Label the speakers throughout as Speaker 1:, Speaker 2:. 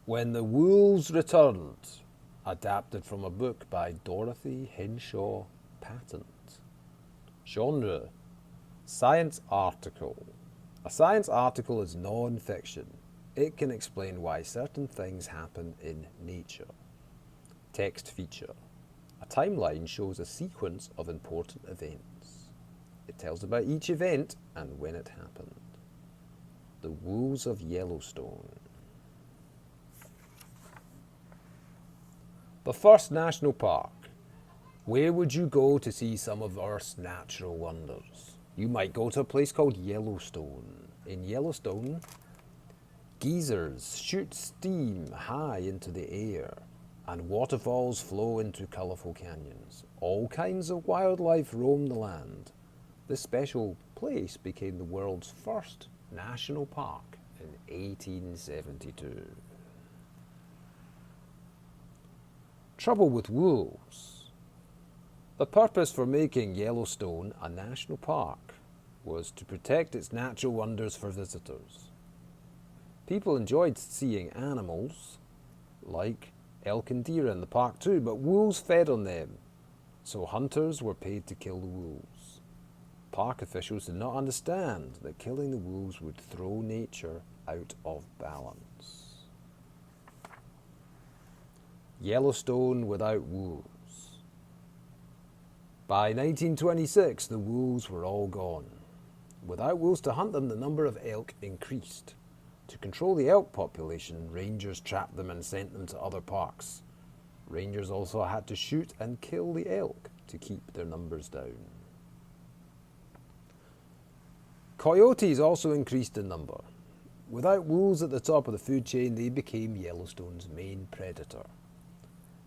Speaker 1: When the Wolves Returned, adapted from a book by Dorothy Henshaw Patent. Genre: science article. A science article is non-fiction. It can explain why certain things happen in nature. Text feature: a timeline shows a sequence of important events. It tells about each event and when it happened. The Wolves of Yellowstone. The first national park. Where would you go to see some of Earth's natural wonders? You might go to a place called Yellowstone. In Yellowstone, geysers shoot steam high into the air, and waterfalls flow into colourful canyons. All kinds of wildlife roam the land. This special place became the world's first national park in 1872. Trouble with wolves. The purpose for making Yellowstone a national park was to protect its natural wonders for visitors. People enjoyed seeing animals, like elk and deer in the park too, but wolves fed on them, so hunters were paid to kill the wolves. Park officials did not understand that killing the wolves would throw nature out of balance. Yellowstone without wolves. By 1926, the wolves were all gone. Without wolves to hunt them, the number of elk increased. To control the elk population, rangers trapped them and sent them to other parks. Rangers also had to shoot and kill the elk to keep their numbers down. Coyotes also increased in number. Without wolves at the top of the food chain, they became Yellowstone's main predator.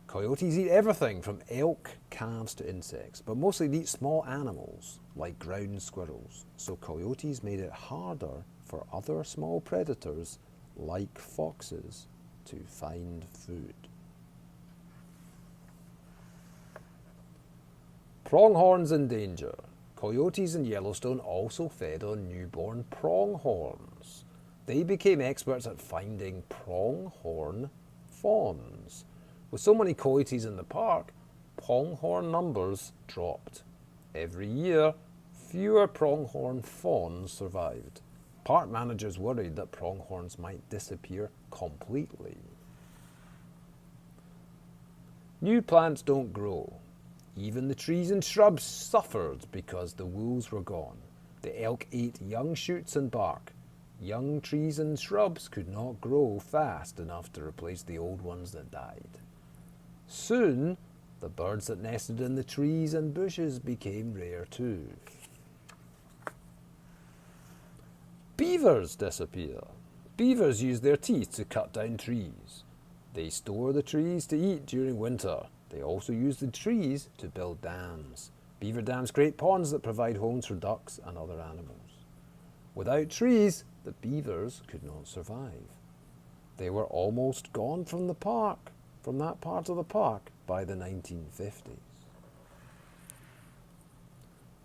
Speaker 1: Coyotes eat everything from elk, calves to insects, but mostly they eat small animals like ground squirrels, so coyotes made it harder for other small predators like foxes to find food. Pronghorns in danger. Coyotes in Yellowstone also fed on newborn pronghorns. They became experts at finding pronghorn fawns. With so many coyotes in the park, pronghorn numbers dropped. Every year, fewer pronghorn fawns survived. Park managers worried that pronghorns might disappear completely. New plants don't grow. Even the trees and shrubs suffered because the wolves were gone. The elk ate young shoots and bark. Young trees and shrubs could not grow fast enough to replace the old ones that died. Soon, the birds that nested in the trees and bushes became rare too. Beavers disappear. Beavers use their teeth to cut down trees. They store the trees to eat during winter. They also use the trees to build dams. Beaver dams create ponds that provide homes for ducks and other animals. Without trees, the beavers could not survive. They were almost gone from that part of the park by the 1950s.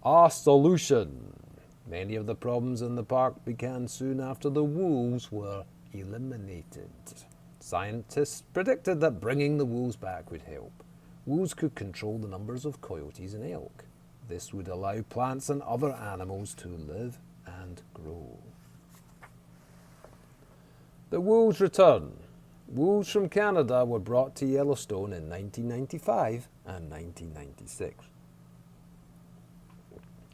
Speaker 1: A solution. Many of the problems in the park began soon after the wolves were eliminated. Scientists predicted that bringing the wolves back would help. Wolves could control the numbers of coyotes and elk. This would allow plants and other animals to live and grow. The wolves return. Wolves from Canada were brought to Yellowstone in 1995 and 1996.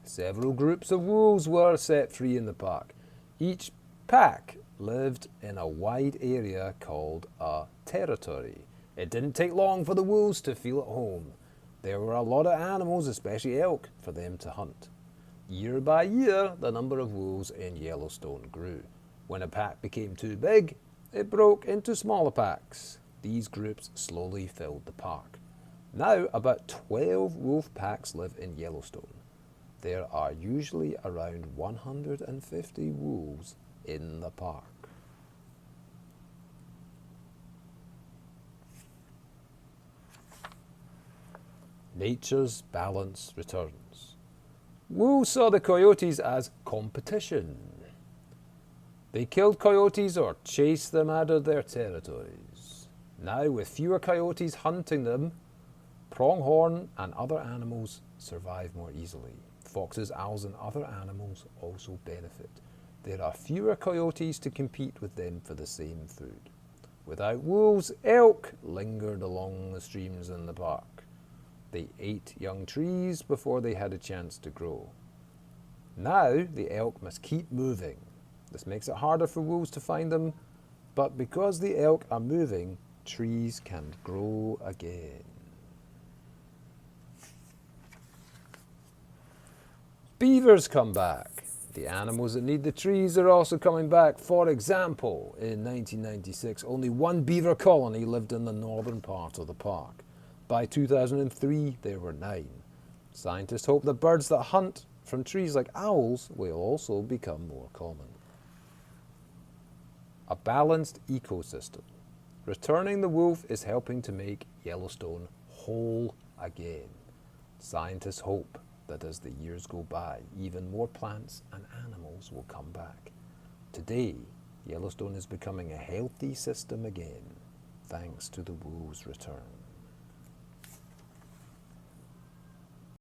Speaker 1: Several groups of wolves were set free in the park. Each pack lived in a wide area called a territory. It didn't take long for the wolves to feel at home. There were a lot of animals, especially elk, for them to hunt. Year by year, the number of wolves in Yellowstone grew. When a pack became too big, it broke into smaller packs. These groups slowly filled the park. Now, about 12 wolf packs live in Yellowstone. There are usually around 150 wolves in the park. Nature's balance returns. Wolves saw the coyotes as competition. They killed coyotes or chased them out of their territories. Now, with fewer coyotes hunting them, pronghorn and other animals survive more easily. Foxes, owls, and other animals also benefit. There are fewer coyotes to compete with them for the same food. Without wolves, elk lingered along the streams in the park. They ate young trees before they had a chance to grow. Now, the elk must keep moving. This makes it harder for wolves to find them, but because the elk are moving, trees can grow again. Beavers come back. The animals that need the trees are also coming back. For example, in 1996, only one beaver colony lived in the northern part of the park. By 2003, there were 9. Scientists hope that birds that hunt from trees like owls will also become more common. A balanced ecosystem. Returning the wolf is helping to make Yellowstone whole again. Scientists hope that as the years go by, even more plants and animals will come back. Today, Yellowstone is becoming a healthy system again, thanks to the wolves' return.